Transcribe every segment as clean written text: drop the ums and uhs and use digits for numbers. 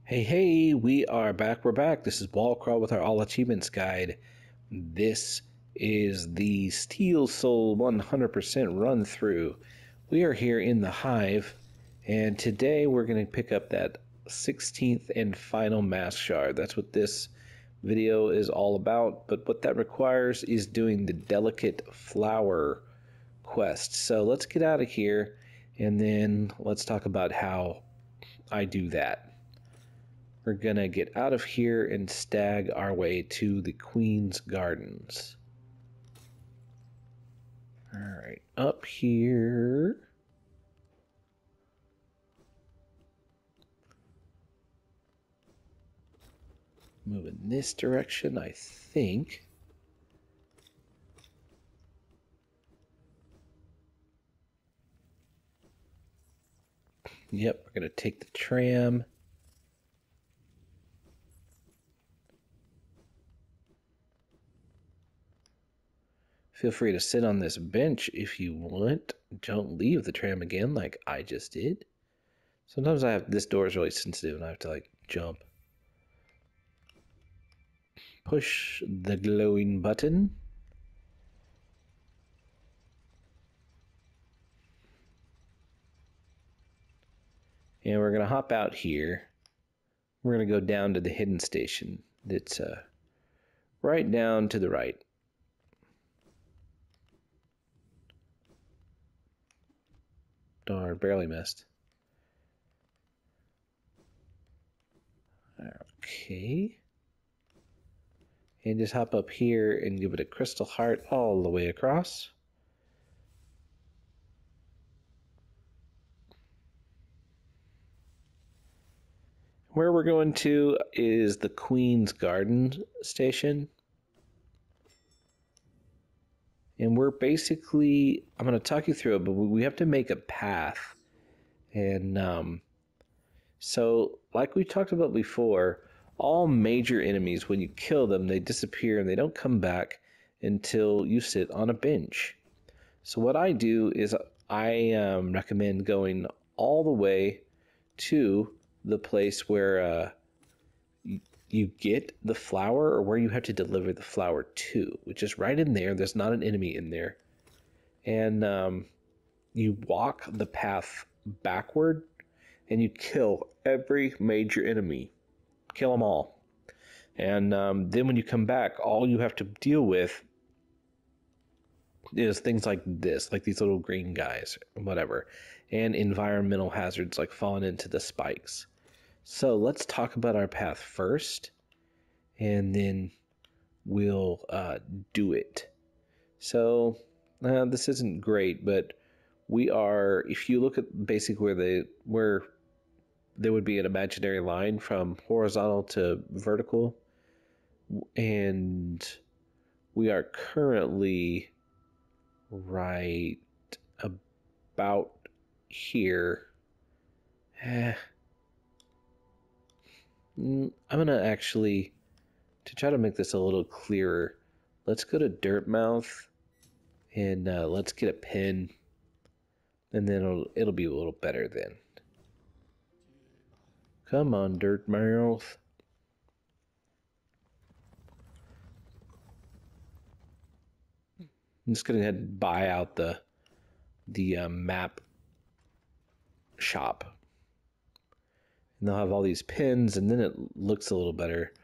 Hey, we are back. We're back. This is Wall Crawl with our All Achievements Guide. This is the Steel Soul 100% run through. We are here in the Hive, and today we're going to pick up that 16th and final Mask Shard. That's what this video is all about, but what that requires is doing the Delicate Flower quest. So let's get out of here, and then let's talk about how I do that. We're gonna get out of here and stag our way to the Queen's Gardens. Alright, up here. Move in this direction, I think. Yep, we're gonna take the tram. Feel free to sit on this bench if you want. Don't leave the tram again like I just did. Sometimes this door is really sensitive and I have to like jump. Push the glowing button. And we're gonna hop out here. We're gonna go down to the hidden station. That's right down to the right. Darn, barely missed. Okay. And just hop up here and give it a crystal heart all the way across. Where we're going to is the Queen's Garden station. And we're basically, I'm going to talk you through it, but we have to make a path. And so, like we talked about before, all major enemies, when you kill them, they disappear and they don't come back until you sit on a bench. So what I do is I recommend going all the way to the place where you get the flower, or where you have to deliver the flower to, which is right in there. There's not an enemy in there. And you walk the path backward and you kill every major enemy. Kill them all. And then when you come back, all you have to deal with is things like this, like these little green guys, whatever, and environmental hazards like falling into the spikes. So let's talk about our path first, and then we'll do it. So this isn't great, but we are, if you look at basically where there would be an imaginary line from horizontal to vertical, and we are currently right about here. I'm gonna actually, to try to make this a little clearer, let's go to Dirtmouth and let's get a pen, and then it'll be a little better then. Come on, Dirtmouth. I'm just gonna go ahead and buy out the map shop. And they'll have all these pins, and then it looks a little better.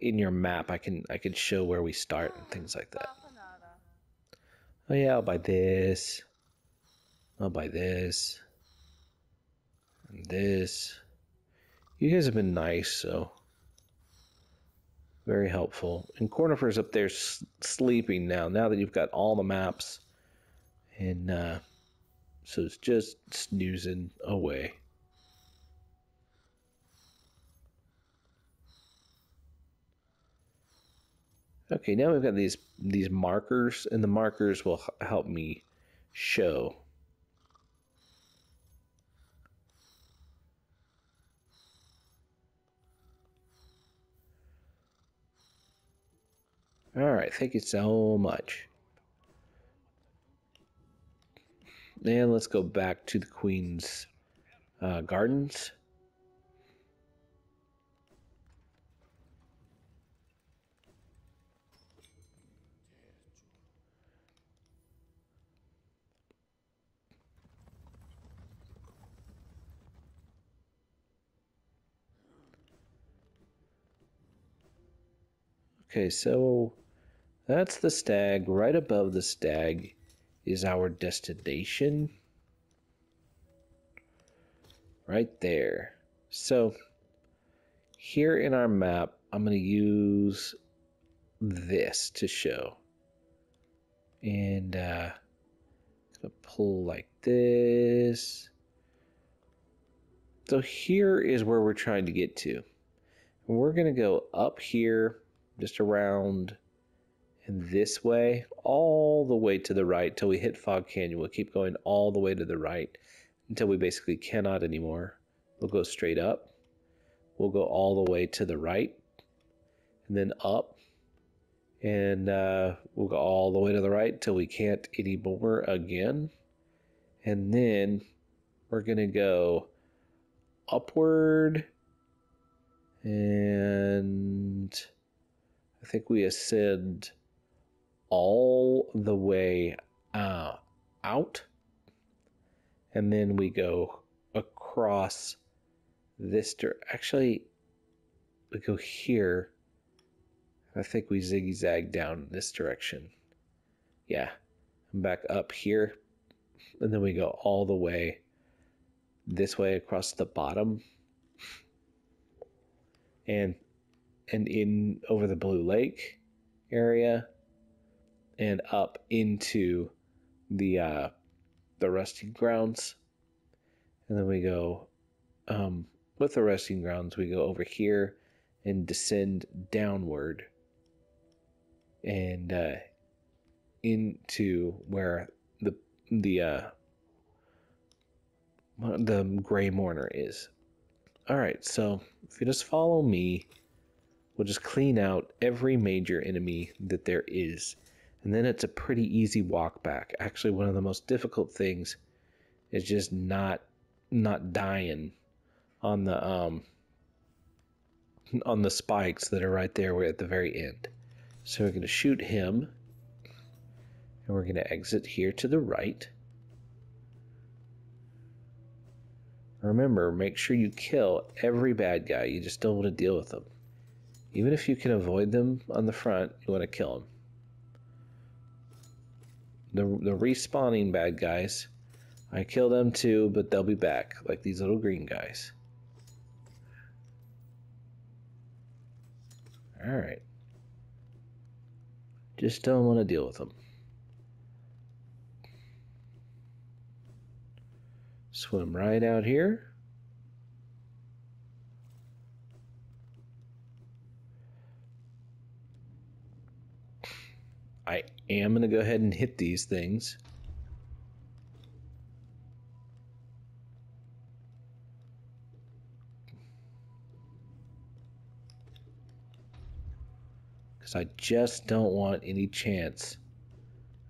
In your map, I can show where we start and things like that. Oh yeah, I'll buy this. I'll buy this. And this. You guys have been nice, so very helpful. And Cornifer's up there sleeping now that you've got all the maps. And so it's just snoozing away. Okay, now we've got these markers, and the markers will help me show. All right, thank you so much. And let's go back to the Queen's Gardens. Okay, so that's the stag. Right above the stag is our destination. Right there. So here in our map, I'm going to use this to show. And I'm going to pull like this. So here is where we're trying to get to. And we're going to go up here, just around and this way, all the way to the right till we hit Fog Canyon. We'll keep going all the way to the right until we basically cannot anymore. We'll go straight up. We'll go all the way to the right and then up. And we'll go all the way to the right till we can't anymore again. And then we're going to go upward. And I think we ascend all the way out. And then we go across this actually, we go here. I think we zigzag down this direction. Yeah, and back up here. And then we go all the way this way across the bottom. And in over the Blue Lake area and up into the resting grounds. And then we go with the resting grounds, we go over here and descend downward and into where the Gray Mourner is. All right, so if you just follow me, we'll just clean out every major enemy that there is, and then it's a pretty easy walk back. Actually, one of the most difficult things is just not dying on the spikes that are right there. We're at the very end. So we're going to shoot him, and we're going to exit here to the right. Remember, make sure you kill every bad guy. You just don't want to deal with them. Even if you can avoid them on the front, you want to kill them. The respawning bad guys, I kill them too, but they'll be back, like these little green guys. Alright. Just don't want to deal with them. Swim right out here. I am going to go ahead and hit these things. Because I just don't want any chance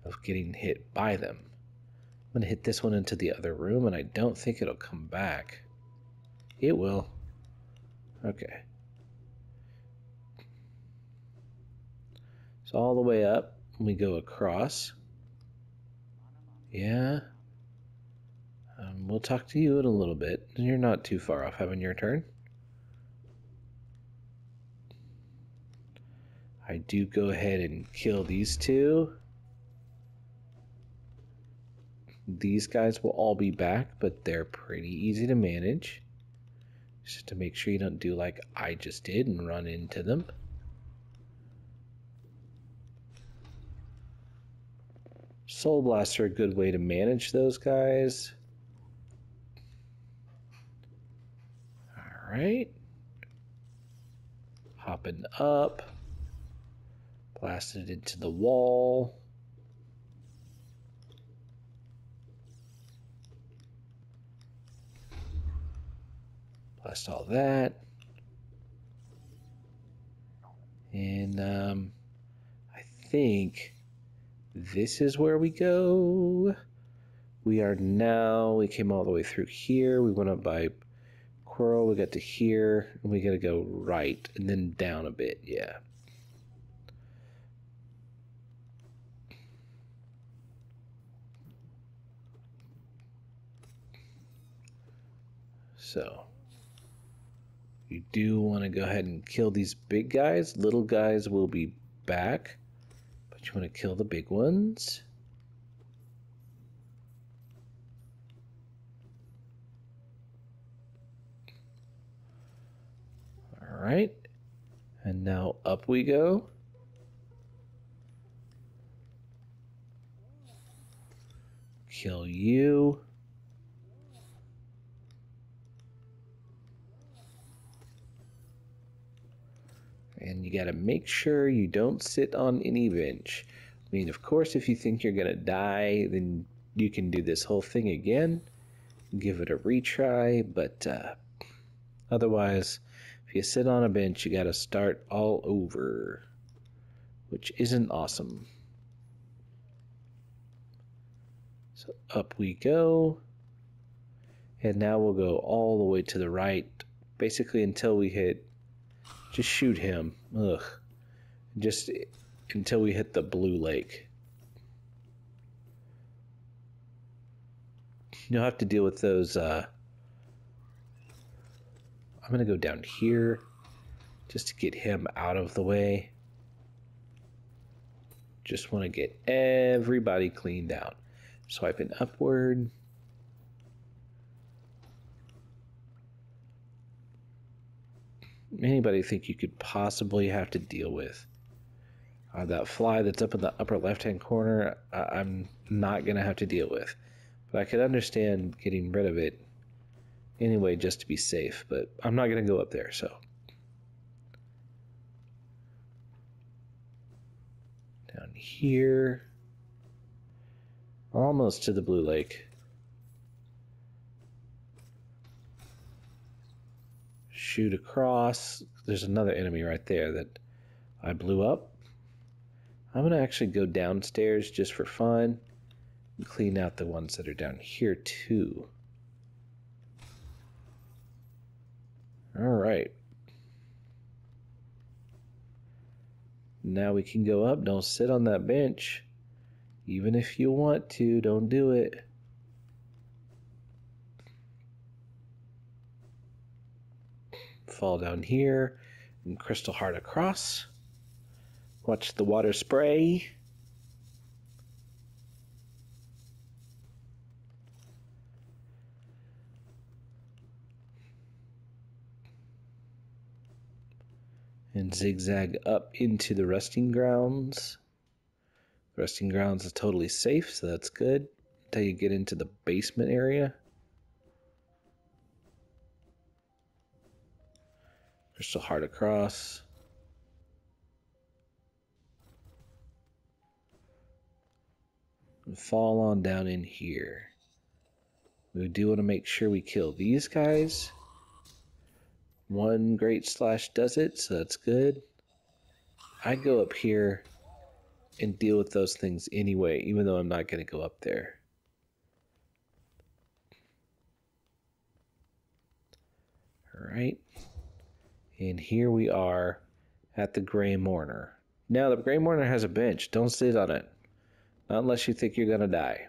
of getting hit by them. I'm going to hit this one into the other room, and I don't think it'll come back. It will. Okay. So all the way up, we go across. Yeah. We'll talk to you in a little bit. You're not too far off having your turn. I do go ahead and kill these two. These guys will all be back, but they're pretty easy to manage. Just to make sure you don't do like I just did and run into them. Soul Blaster, a good way to manage those guys. Alright. Hopping up. Blasted into the wall. Blast all that. And I think this is where we go. We came all the way through here. We went up by Quirrell. We got to here. And we got to go right and then down a bit. Yeah. So you do want to go ahead and kill these big guys. Little guys will be back, but you want to kill the big ones. All right, and now up we go. Kill you. And you got to make sure you don't sit on any bench. I mean, of course, if you think you're going to die, then you can do this whole thing again. Give it a retry, but otherwise, if you sit on a bench, you got to start all over, which isn't awesome. So up we go. And now we'll go all the way to the right, basically until we hit... Just shoot him. Ugh. Just until we hit the blue lake. You'll have to deal with those... I'm going to go down here just to get him out of the way. Just want to get everybody cleaned out. Swiping upward. Anybody think you could possibly have to deal with? That fly that's up in the upper left-hand corner, I'm not going to have to deal with. But I could understand getting rid of it anyway just to be safe. But I'm not going to go up there, so. Down here. Almost to the blue lake. Shoot across. There's another enemy right there that I blew up. I'm going to actually go downstairs just for fun and clean out the ones that are down here too. All right. Now we can go up. Don't sit on that bench. Even if you want to, don't do it. Fall down here and Crystal Heart across. Watch the water spray. And zigzag up into the resting grounds. The resting grounds is totally safe, so that's good. Until you get into the basement area. Crystal Heart across. And fall on down in here. We do want to make sure we kill these guys. One Great Slash does it, so that's good. I go up here and deal with those things anyway, even though I'm not going to go up there. All right. And here we are at the Gray Mourner. Now, the Gray Mourner has a bench. Don't sit on it. Not unless you think you're going to die.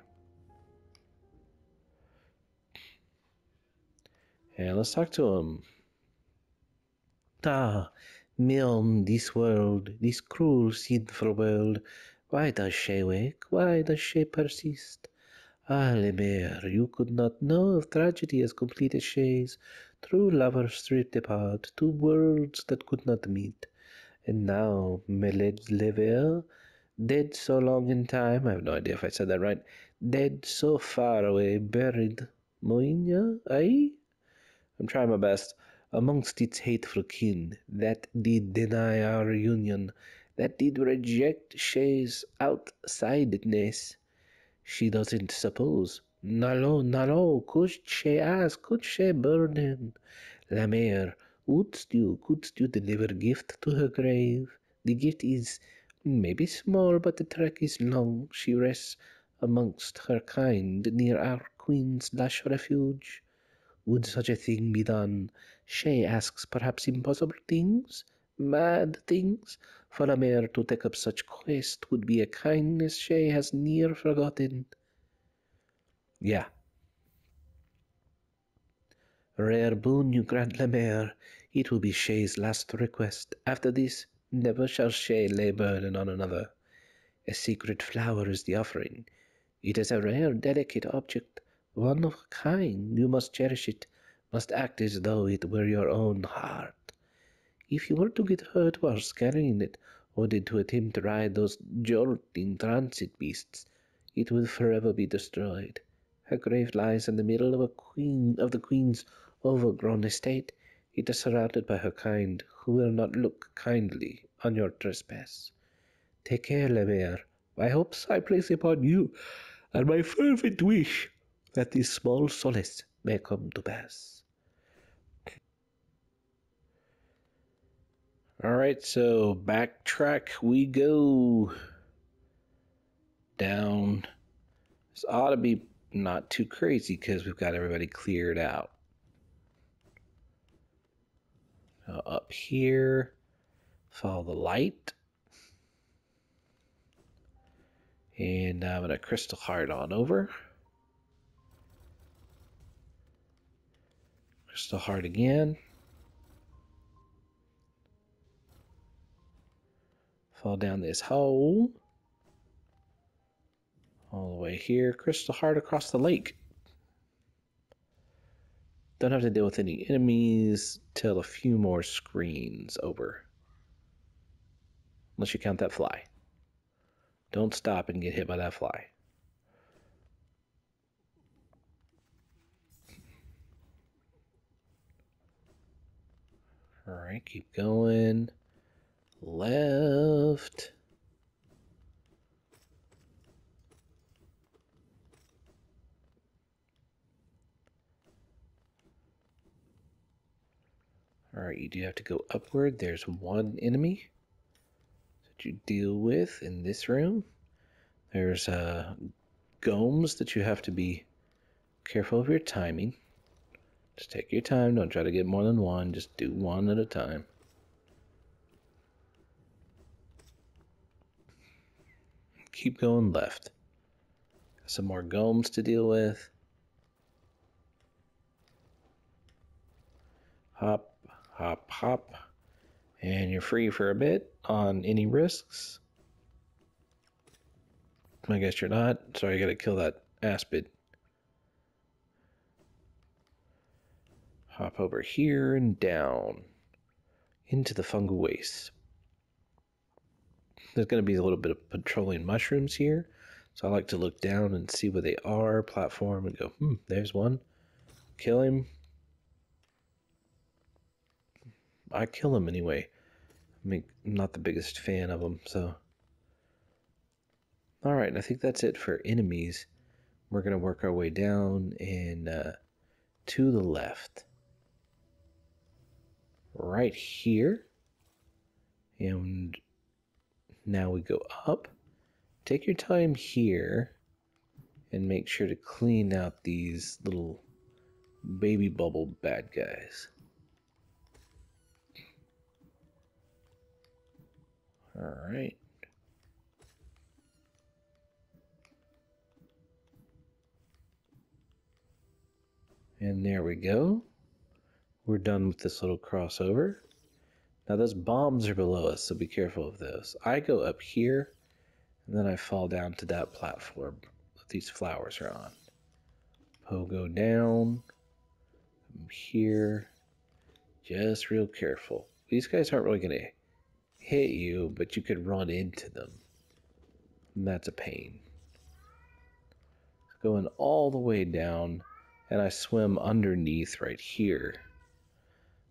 And let's talk to him. Ah, Milne, this world, this cruel, sinful world, why does she wake? Why does she persist? Ah, Lemaire, you could not know of tragedy as complete as she's. True lovers stripped apart, two worlds that could not meet. And now, Meled Lever, dead so long in time, I have no idea if I said that right, dead so far away, buried. Moinia, aye? I'm trying my best. Amongst its hateful kin, that did deny our union, that did reject she's outsidedness. She doesn't suppose. No, could she ask, could she burden? La Mère, couldst you deliver gift to her grave? The gift is maybe small, but the trek is long. She rests amongst her kind near our queen's refuge. Would such a thing be done? She asks perhaps impossible things, mad things. For a mare to take up such quest would be a kindness she has near forgotten. Yeah. Rare boon you grant La Mare. It will be Shay's last request. After this, Never shall she lay burden on another. A secret flower is the offering. It is a rare, delicate object, one of a kind. You must cherish it, must act as though it were your own heart. If you were to get hurt while carrying it, or did to attempt to ride those jolting transit beasts, it would forever be destroyed. Her grave lies in the middle of the queen's overgrown estate. It is surrounded by her kind, who will not look kindly on your trespass. Take care, Lemaire. My hopes I place upon you, and my fervent wish that this small solace may come to pass. Alright, so backtrack we go. Down. This ought to be not too crazy because we've got everybody cleared out. Up here, follow the light. And I'm going to crystal heart on over. Crystal heart again. Fall down this hole. All the way here. Crystal heart across the lake. Don't have to deal with any enemies till a few more screens over. Unless you count that fly. Don't stop and get hit by that fly. Alright, keep going. Left. Alright, you do have to go upward. There's one enemy that you deal with in this room. There's golems that you have to be careful of your timing. Just take your time. Don't try to get more than one. Just do one at a time. Keep going left. Some more golems to deal with. Hop. Hop, hop, and you're free for a bit on any risks. I guess you're not. Sorry, I gotta kill that aspid. Hop over here and down into the fungal waste. There's gonna be a little bit of patrolling mushrooms here, so I like to look down and see where they are, platform, and go, there's one. Kill him. I kill him anyway. I'm not the biggest fan of them, so. Alright, I think that's it for enemies. We're going to work our way down and to the left. Right here. And now we go up. Take your time here and make sure to clean out these little baby bubble bad guys. Alright. And there we go. We're done with this little crossover. Now those bombs are below us, so be careful of those. I go up here, and then I fall down to that platform that these flowers are on. Pogo down. I'm here. Just real careful. These guys aren't really going to hit you, but you could run into them. And that's a pain. Going all the way down, and I swim underneath right here.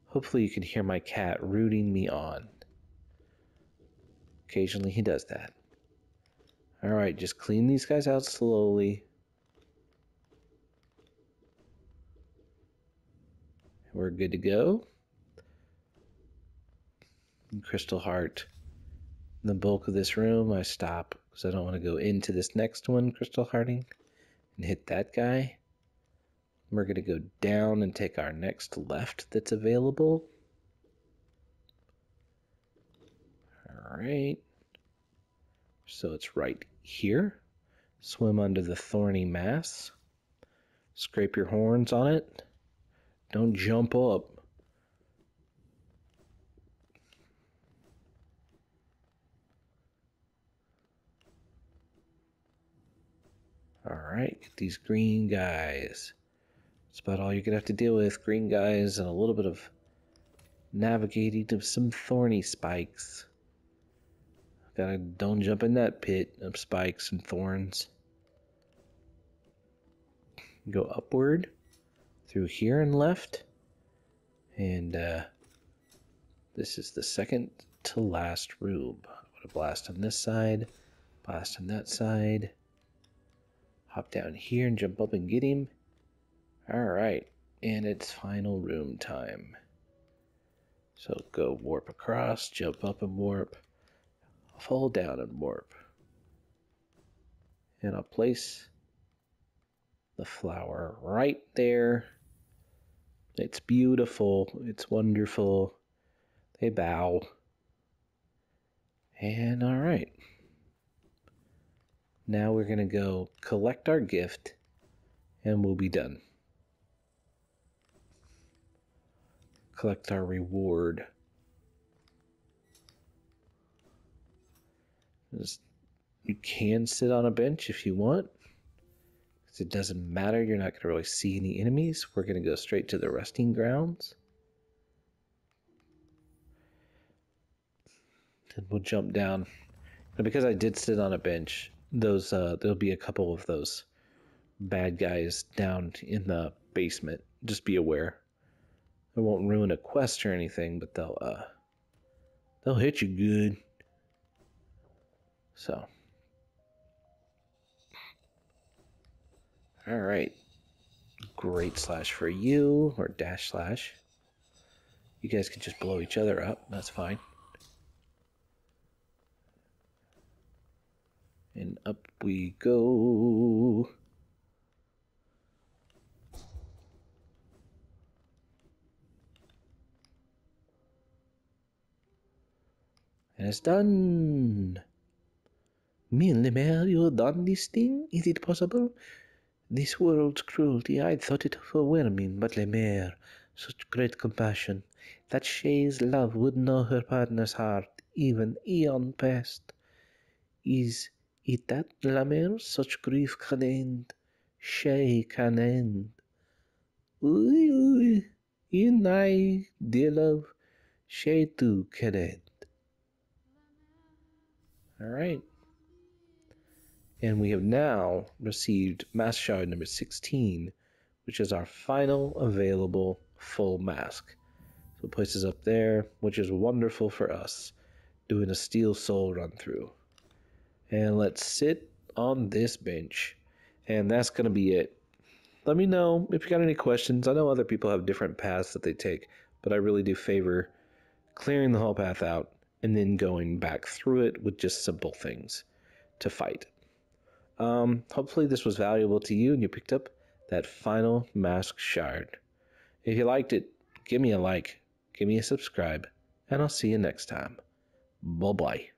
Hopefully you can hear my cat rooting me on. Occasionally he does that. Alright, just clean these guys out slowly. We're good to go. Crystal Heart. In the bulk of this room, I stop because I don't want to go into this next one, Crystal Hearting, and hit that guy. We're going to go down and take our next left that's available. Alright. So it's right here. Swim under the thorny mass. Scrape your horns on it. Don't jump up. Alright, get these green guys. That's about all you're going to have to deal with. Green guys and a little bit of navigating to some thorny spikes. Don't jump in that pit of spikes and thorns. Go upward through here and left. And this is the second to last room. I'm going to blast on this side, blast on that side. Hop down here and jump up and get him. Alright, and it's final room time. So go warp across, jump up and warp, fall down and warp. And I'll place the flower right there. It's beautiful, it's wonderful. They bow. And alright. Now we're going to go collect our gift and we'll be done. Collect our reward. You can sit on a bench if you want, because it doesn't matter. You're not going to really see any enemies. We're going to go straight to the resting grounds. And we'll jump down. And because I did sit on a bench, there'll be a couple of those bad guys down in the basement. Just be aware. It won't ruin a quest or anything, but they'll hit you good. So, all right, great slash for you, or dash slash. You guys can just blow each other up. That's fine. And up we go. And it's done. Me and Lemaire, you have done this thing? Is it possible? This world's cruelty, I thought it overwhelming, but Lemaire, such great compassion, that Shay's love would know her partner's heart, even eon past. Is it that Lemaire, such grief can end, Shay can end? Ooh, and I, dear love, Shay too can end. Alright. And we have now received Mask Shard number 16, which is our final available full mask. So it places up there, which is wonderful for us, doing a Steel Soul run through. And let's sit on this bench. And that's going to be it. Let me know if you got any questions. I know other people have different paths that they take, but I really do favor clearing the whole path out and then going back through it with just simple things to fight. Hopefully this was valuable to you and you picked up that final Mask Shard. If you liked it, give me a like, give me a subscribe, and I'll see you next time. Bye-bye.